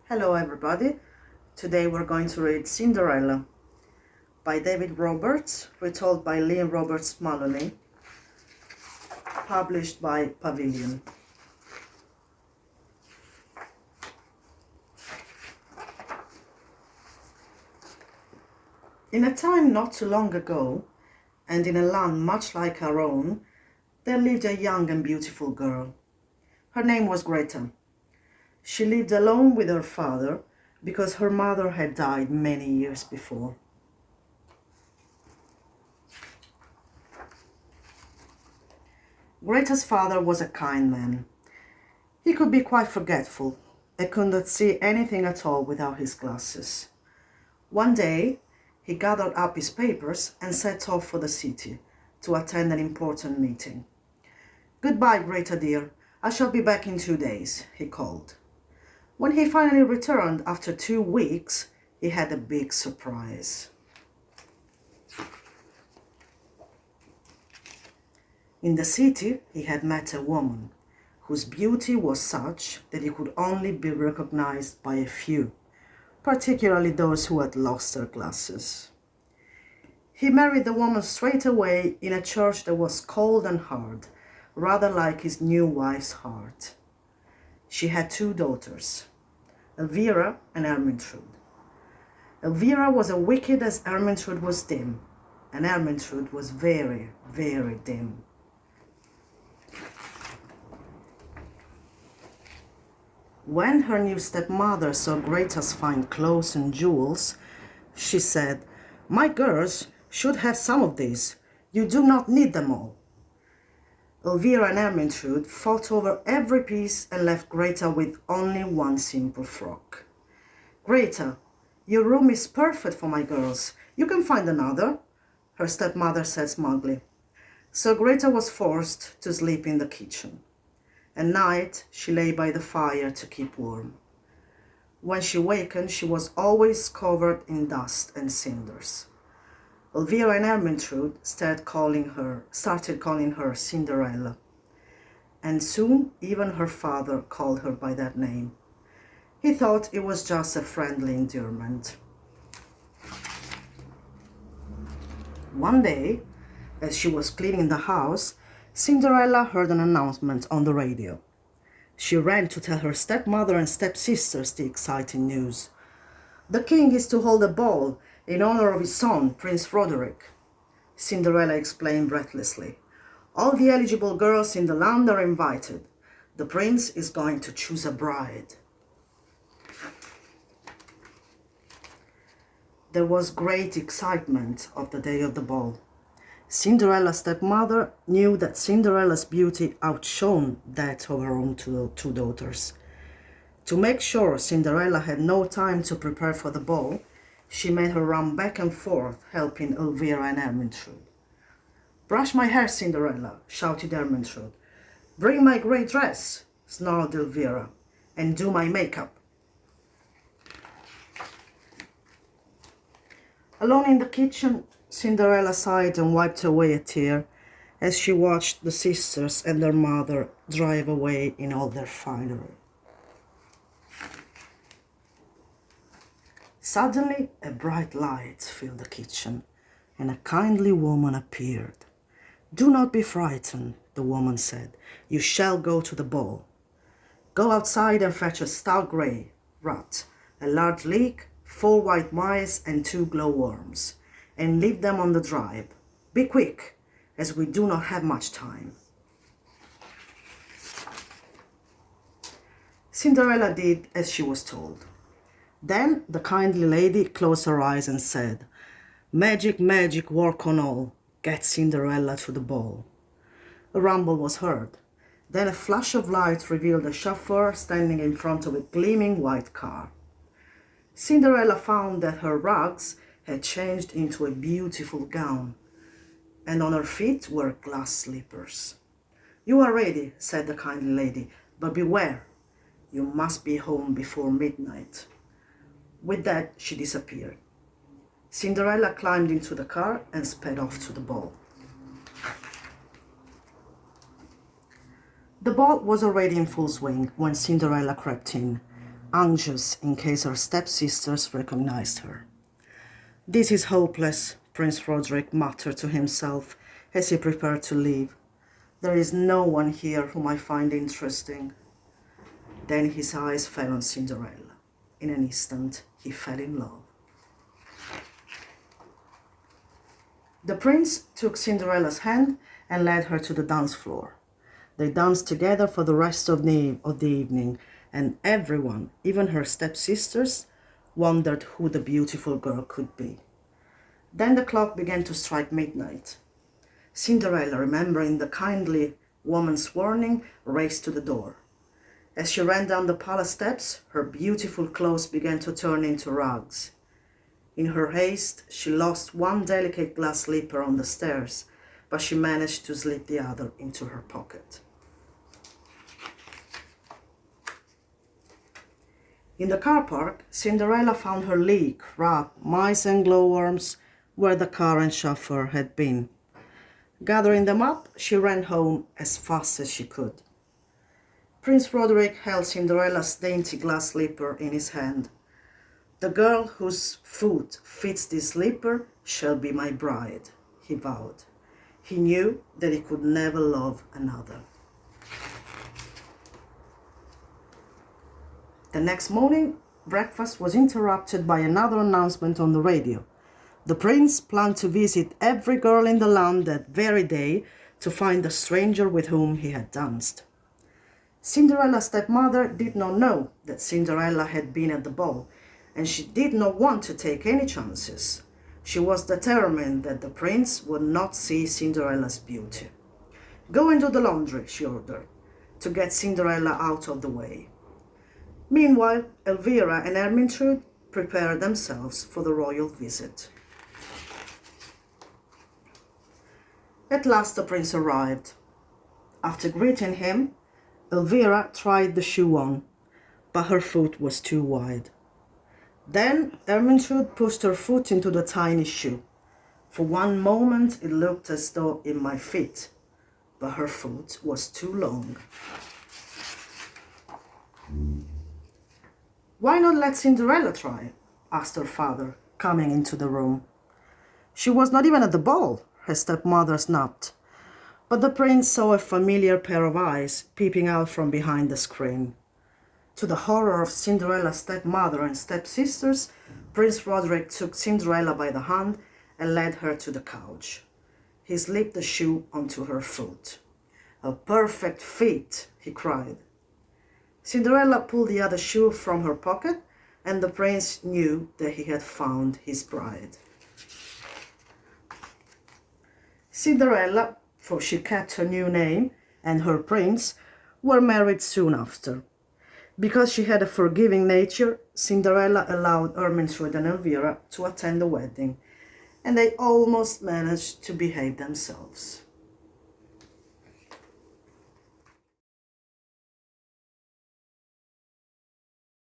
Hello everybody, today we're going to read Cinderella by David Roberts, retold by Lynn Roberts Maloney, published by Pavilion. In a time not too long ago, and in a land much like our own, there lived a young and beautiful girl. Her name was Greta. She lived alone with her father because her mother had died many years before. Greta's father was a kind man. He could be quite forgetful and could not see anything at all without his glasses. One day, he gathered up his papers and set off for the city to attend an important meeting. "Goodbye, Greta dear. I shall be back in 2 days," he called. When he finally returned after 2 weeks, he had a big surprise. In the city, he had met a woman whose beauty was such that it could only be recognized by a few, particularly those who had lost their glasses. He married the woman straight away in a church that was cold and hard, rather like his new wife's heart. She had 2 daughters, Elvira and Ermintrude. Elvira was as wicked as Ermintrude was dim, and Ermintrude was very, very dim. When her new stepmother saw Greta's fine clothes and jewels, she said, "My girls should have some of these. You do not need them all." Elvira and Ermintrude fought over every piece and left Greta with only one simple frock. "Greta, your room is perfect for my girls. You can find another," her stepmother said smugly. So Greta was forced to sleep in the kitchen. At night, she lay by the fire to keep warm. When she wakened, she was always covered in dust and cinders. Elvira and Ermintrude started calling her Cinderella, and soon even her father called her by that name. He thought it was just a friendly endearment. One day, as she was cleaning the house, Cinderella heard an announcement on the radio. She ran to tell her stepmother and stepsisters the exciting news. "The king is to hold a ball in honor of his son, Prince Roderick," Cinderella explained breathlessly. "All the eligible girls in the land are invited. The prince is going to choose a bride." There was great excitement of the day of the ball. Cinderella's stepmother knew that Cinderella's beauty outshone that of her own two daughters. To make sure Cinderella had no time to prepare for the ball, she made her run back and forth, helping Elvira and Ermintrude. "Brush my hair, Cinderella," shouted Ermintrude. "Bring my grey dress," snarled Elvira, "and do my makeup." Alone in the kitchen, Cinderella sighed and wiped away a tear as she watched the sisters and their mother drive away in all their finery. Suddenly, a bright light filled the kitchen, and a kindly woman appeared. "Do not be frightened," the woman said. "You shall go to the ball. Go outside and fetch a stout grey rat, a large leek, 4 white mice, and 2 glowworms, and leave them on the drive. Be quick, as we do not have much time." Cinderella did as she was told. Then the kindly lady closed her eyes and said, "Magic, magic, work on all. Get Cinderella to the ball." A rumble was heard. Then a flash of light revealed a chauffeur standing in front of a gleaming white car. Cinderella found that her rags had changed into a beautiful gown, and on her feet were glass slippers. "You are ready," said the kindly lady, "but beware, you must be home before midnight." With that, she disappeared. Cinderella climbed into the car and sped off to the ball. The ball was already in full swing when Cinderella crept in. anxious in case her stepsisters recognized her. "This is hopeless," Prince Roderick muttered to himself as he prepared to leave. "There is no one here whom I find interesting." Then his eyes fell on Cinderella. In an instant, he fell in love. The prince took Cinderella's hand and led her to the dance floor. They danced together for the rest of the evening, and everyone, even her stepsisters, wondered who the beautiful girl could be. Then the clock began to strike midnight. Cinderella, remembering the kindly woman's warning, raced to the door. As she ran down the palace steps, her beautiful clothes began to turn into rags. In her haste, she lost one delicate glass slipper on the stairs, but she managed to slip the other into her pocket. In the car park, Cinderella found her leek, rat, mice and glowworms where the car and chauffeur had been. Gathering them up, she ran home as fast as she could. Prince Roderick held Cinderella's dainty glass slipper in his hand. "The girl whose foot fits this slipper shall be my bride," he vowed. He knew that he could never love another. The next morning, breakfast was interrupted by another announcement on the radio. The prince planned to visit every girl in the land that very day to find the stranger with whom he had danced. Cinderella's stepmother did not know that Cinderella had been at the ball, and she did not want to take any chances. She was determined that the prince would not see Cinderella's beauty. "Go and do the laundry," she ordered, to get Cinderella out of the way. Meanwhile, Elvira and Ermintrude prepared themselves for the royal visit. At last the prince arrived. After greeting him, Elvira tried the shoe on, but her foot was too wide. Then Ermintrude pushed her foot into the tiny shoe. For one moment it looked as though it might fit, but her foot was too long. "Why not let Cinderella try?" asked her father, coming into the room. "She was not even at the ball," her stepmother snapped. But the prince saw a familiar pair of eyes peeping out from behind the screen. To the horror of Cinderella's stepmother and stepsisters, Prince Roderick took Cinderella by the hand and led her to the couch. He slipped the shoe onto her foot. "A perfect fit," he cried. Cinderella pulled the other shoe from her pocket, and the prince knew that he had found his bride. Cinderella, for she kept her new name, and her prince were married soon after. Because she had a forgiving nature, Cinderella allowed Ermintrude and Elvira to attend the wedding, and they almost managed to behave themselves.